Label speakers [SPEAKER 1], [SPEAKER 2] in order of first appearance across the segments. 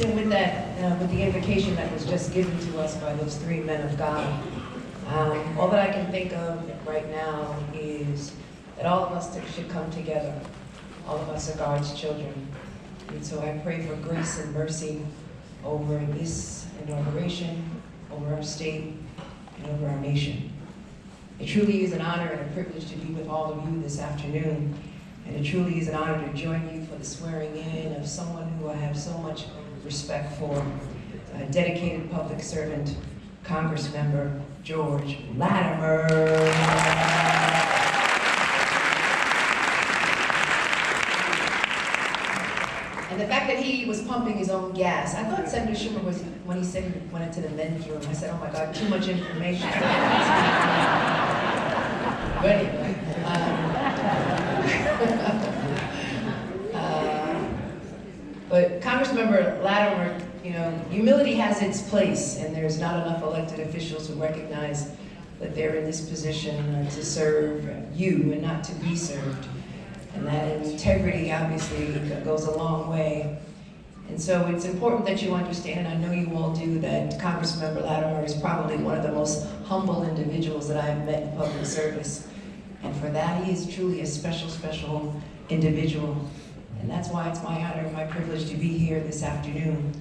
[SPEAKER 1] consistent with that, with the invocation that was just given to us by those three men of God. All that I can think of right now is that all of us should come together. All of us are God's children. And so I pray for grace and mercy over this inauguration, over our state, and over our nation. It truly is an honor and a privilege to be with all of you this afternoon. And it truly is an honor to join you for the swearing in of someone who I have so much respect for, a dedicated public servant, Congress member George Latimer. And the fact that he was pumping his own gas, I thought Senator Schumer was, when he said he went into the men's room, I said, oh my God, too much information. But anyway, but Congressmember Latimer, you know, humility has its place, and there's not enough elected officials who recognize that they're in this position to serve you and not to be served. And that integrity obviously goes a long way. And so it's important that you understand, and I know you all do, that Congressmember Latimer is probably one of the most humble individuals that I have met in public service. And for that, he is truly a special, special individual. And that's why it's my honor and my privilege to be here this afternoon.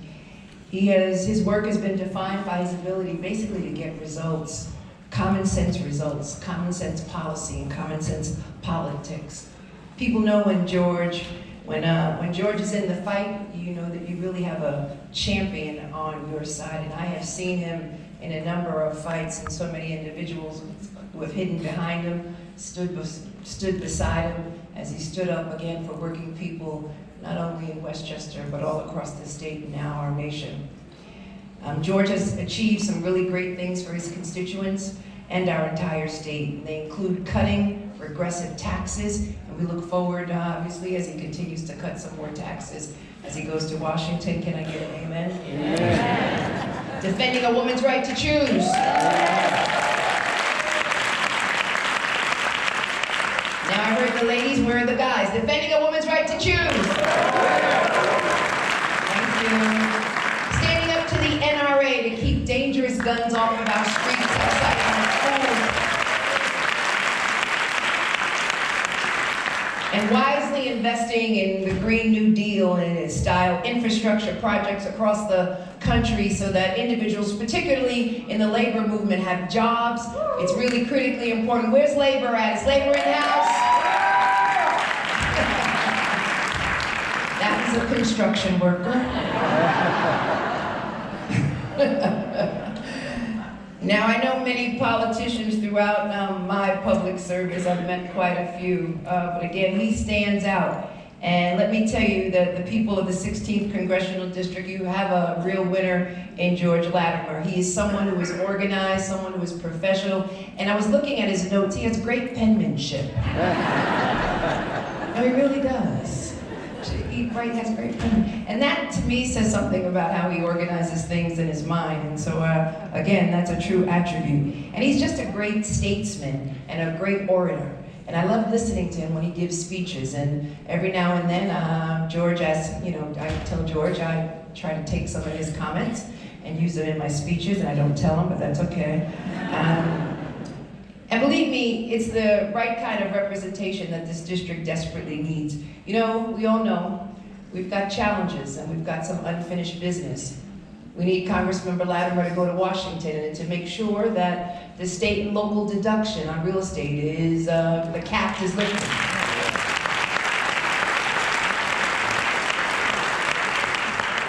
[SPEAKER 1] His work has been defined by his ability basically to get results, common sense policy, and common sense politics. People know when George is in the fight, you know that you really have a champion on your side. And I have seen him in a number of fights, and so many individuals who have hidden behind him, stood beside him as he stood up again for working people, not only in Westchester, but all across the state and now our nation. George has achieved some really great things for his constituents and our entire state. They include cutting regressive taxes, and we look forward, obviously, as he continues to cut some more taxes as he goes to Washington. Can I get an amen? Amen. Defending a woman's right to choose. Now I heard the ladies, where are the guys? Defending a woman's right to choose. Thank you. Standing up to the NRA to keep dangerous guns off of our streets outside of our schools. And wisely investing in the Green New Deal and its style infrastructure projects across the country so that individuals, particularly in the labor movement, have jobs. It's really critically important. Where's labor at? Is labor in the house? That was a construction worker. Now, I know many politicians throughout my public service. I've met quite a few, but again, he stands out. And let me tell you that the people of the 16th Congressional District, you have a real winner in George Latimer. He is someone who is organized, someone who is professional, and I was looking at his notes. He has great penmanship. No, he really does. He has great penmanship. And that, to me, says something about how he organizes things in his mind. And so, again, that's a true attribute. And he's just a great statesman and a great orator. And I love listening to him when he gives speeches. And every now and then, George asks, you know, I tell George I try to take some of his comments and use them in my speeches, and I don't tell him, but that's okay. And believe me, it's the right kind of representation that this district desperately needs. You know, we all know we've got challenges and we've got some unfinished business. We need Congressmember Latimer to go to Washington and to make sure that the state and local deduction on real estate is, the cap is lifted.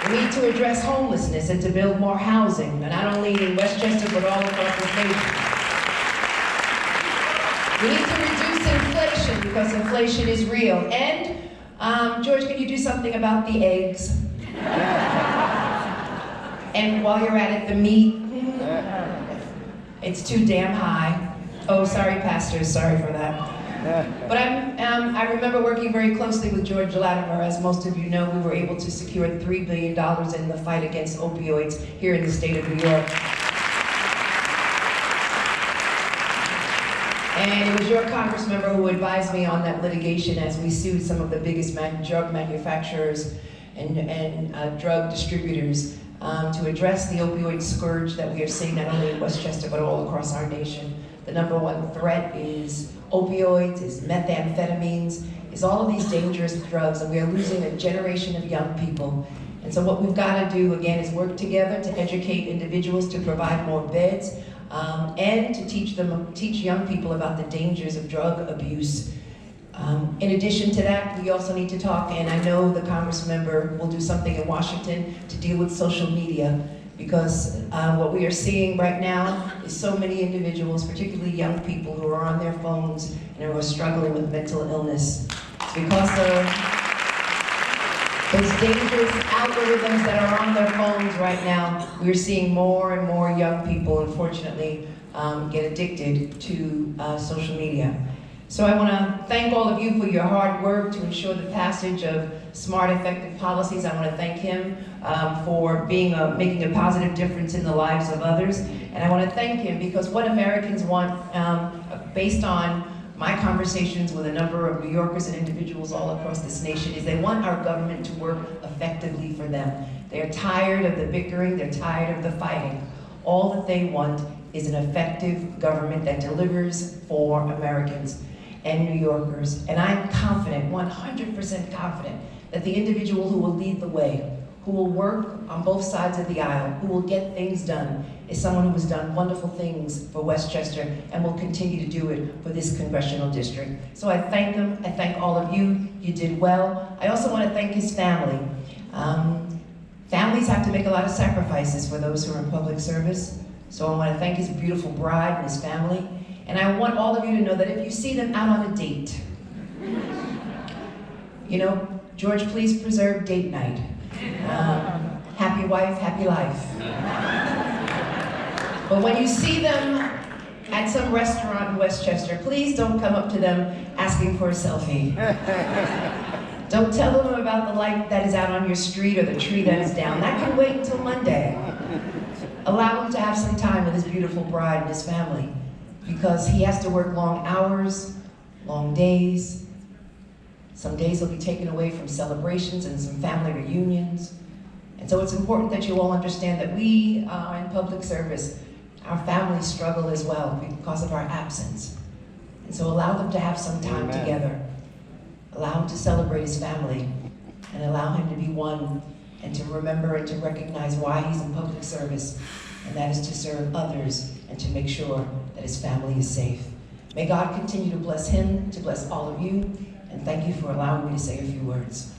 [SPEAKER 1] We need to address homelessness and to build more housing, not only in Westchester, but all across the state. We need to reduce inflation because inflation is real. And, George, can you do something about the eggs? And while you're at it, the meat, it's too damn high. Oh, sorry, pastors, sorry for that. But I remember working very closely with George Latimer. As most of you know, we were able to secure $3 billion in the fight against opioids here in the state of New York. And it was your Congress member who advised me on that litigation as we sued some of the biggest drug manufacturers and drug distributors to address the opioid scourge that we are seeing not only in Westchester but all across our nation. The number one threat is opioids, is methamphetamines, is all of these dangerous drugs, and we are losing a generation of young people. And so what we've got to do, again, is work together to educate individuals, to provide more beds, and to teach young people about the dangers of drug abuse. In addition to that, we also need to talk, and I know the Congress member will do something in Washington to deal with social media, because what we are seeing right now is so many individuals, particularly young people, who are on their phones and who are struggling with mental illness. It's because of those dangerous algorithms that are on their phones right now. We're seeing more and more young people, unfortunately, get addicted to social media. So I want to thank all of you for your hard work to ensure the passage of smart, effective policies. I want to thank him for making a positive difference in the lives of others. And I want to thank him because what Americans want, based on my conversations with a number of New Yorkers and individuals all across this nation, is they want our government to work effectively for them. They're tired of the bickering, they're tired of the fighting. All that they want is an effective government that delivers for Americans and New Yorkers. And I'm confident, 100% confident, that the individual who will lead the way, who will work on both sides of the aisle, who will get things done, is someone who has done wonderful things for Westchester and will continue to do it for this congressional district. So I thank him, I thank all of you, you did well. I also want to thank his family. Families have to make a lot of sacrifices for those who are in public service. So I want to thank his beautiful bride and his family. And I want all of you to know that if you see them out on a date, you know, George, please preserve date night. Happy wife, happy life. But when you see them at some restaurant in Westchester, please don't come up to them asking for a selfie. Don't tell them about the light that is out on your street or the tree that is down. That can wait until Monday. Allow him to have some time with his beautiful bride and his family, because he has to work long hours, long days. Some days he'll be taken away from celebrations and some family reunions. And so it's important that you all understand that we are in public service. Our families struggle as well because of our absence. And so allow them to have some time
[SPEAKER 2] Amen.
[SPEAKER 1] together. Allow him to celebrate his family and allow him to be one and to remember and to recognize why he's in public service, and that is to serve others and to make sure that his family is safe. May God continue to bless him, to bless all of you, and thank you for allowing me to say a few words.